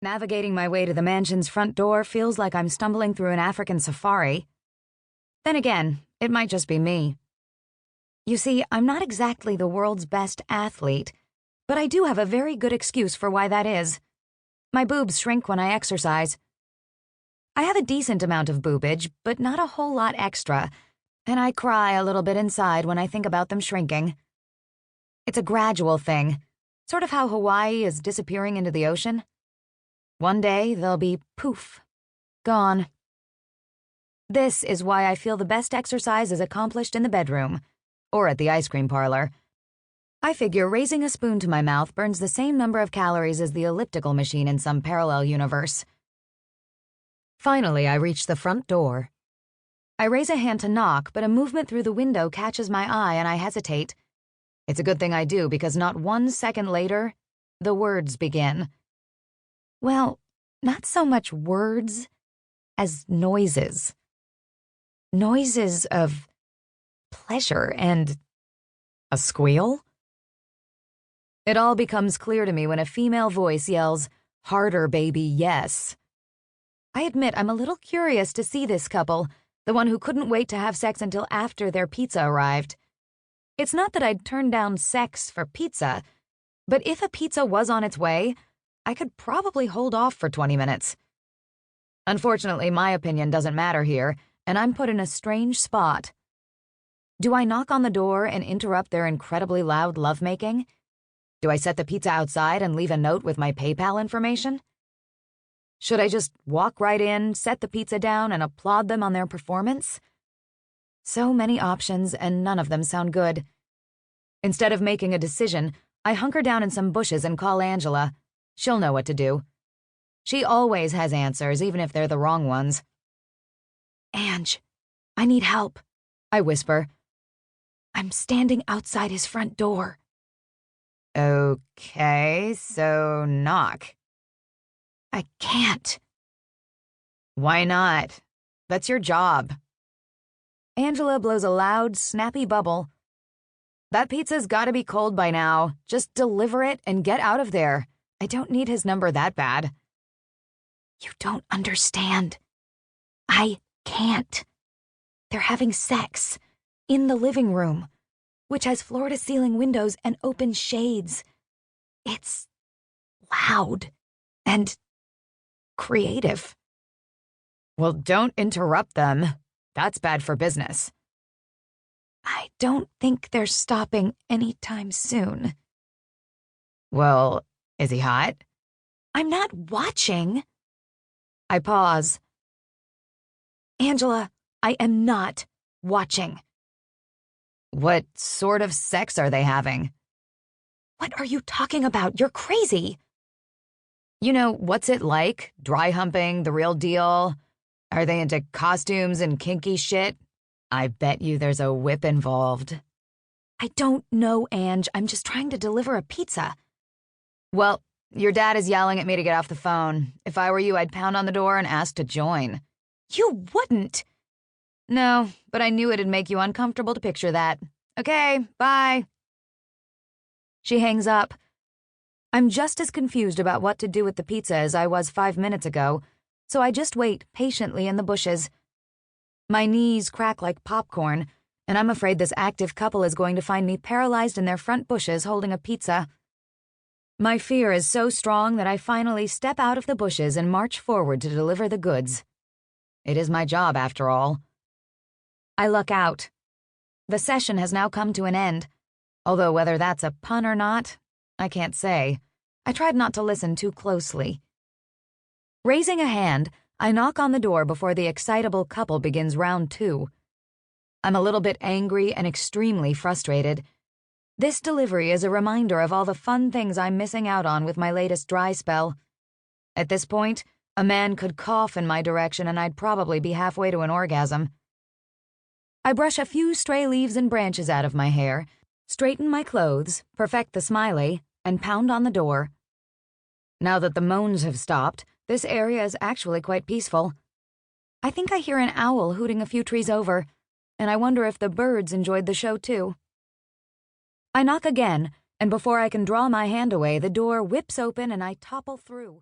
Navigating my way to the mansion's front door feels like I'm stumbling through an African safari. Then again, it might just be me. You see, I'm not exactly the world's best athlete, but I do have a very good excuse for why that is. My boobs shrink when I exercise. I have a decent amount of boobage, but not a whole lot extra, and I cry a little bit inside when I think about them shrinking. It's a gradual thing, sort of how Hawaii is disappearing into the ocean. One day, they'll be poof, gone. This is why I feel the best exercise is accomplished in the bedroom, or at the ice cream parlor. I figure raising a spoon to my mouth burns the same number of calories as the elliptical machine in some parallel universe. Finally, I reach the front door. I raise a hand to knock, but a movement through the window catches my eye and I hesitate. It's a good thing I do, because not 1 second later, the words begin. Well, not so much words as noises. Noises of pleasure and a squeal. It all becomes clear to me when a female voice yells, "Harder, baby, yes." I admit I'm a little curious to see this couple, the one who couldn't wait to have sex until after their pizza arrived. It's not that I'd turn down sex for pizza, but if a pizza was on its way, I could probably hold off for 20 minutes. Unfortunately, my opinion doesn't matter here, and I'm put in a strange spot. Do I knock on the door and interrupt their incredibly loud lovemaking? Do I set the pizza outside and leave a note with my PayPal information? Should I just walk right in, set the pizza down, and applaud them on their performance? So many options, and none of them sound good. Instead of making a decision, I hunker down in some bushes and call Angela. She'll know what to do. She always has answers, even if they're the wrong ones. "Ange, I need help," I whisper. "I'm standing outside his front door." "Okay, so knock." "I can't." "Why not? That's your job." Angela blows a loud, snappy bubble. "That pizza's gotta be cold by now. Just deliver it and get out of there. I don't need his number that bad." "You don't understand. I can't. They're having sex in the living room, which has floor-to-ceiling windows and open shades. It's loud and creative." "Well, don't interrupt them. That's bad for business." "I don't think they're stopping anytime soon." "Well, is he hot?" "I'm not watching." I pause. "Angela, I am not watching." "What sort of sex are they having?" "What are you talking about? You're crazy." "You know, what's it like? Dry humping, the real deal? Are they into costumes and kinky shit? I bet you there's a whip involved." "I don't know, Ange. I'm just trying to deliver a pizza." "Well, your dad is yelling at me to get off the phone. If I were you, I'd pound on the door and ask to join." "You wouldn't." "No, but I knew it'd make you uncomfortable to picture that. Okay, bye." She hangs up. I'm just as confused about what to do with the pizza as I was 5 minutes ago, so I just wait patiently in the bushes. My knees crack like popcorn, and I'm afraid this active couple is going to find me paralyzed in their front bushes holding a pizza. My fear is so strong that I finally step out of the bushes and march forward to deliver the goods. It is my job, after all. I luck out. The session has now come to an end, although whether that's a pun or not, I can't say. I tried not to listen too closely. Raising a hand, I knock on the door before the excitable couple begins round 2. I'm a little bit angry and extremely frustrated. This delivery is a reminder of all the fun things I'm missing out on with my latest dry spell. At this point, a man could cough in my direction and I'd probably be halfway to an orgasm. I brush a few stray leaves and branches out of my hair, straighten my clothes, perfect the smiley, and pound on the door. Now that the moans have stopped, this area is actually quite peaceful. I think I hear an owl hooting a few trees over, and I wonder if the birds enjoyed the show too. I knock again, and before I can draw my hand away, the door whips open and I topple through.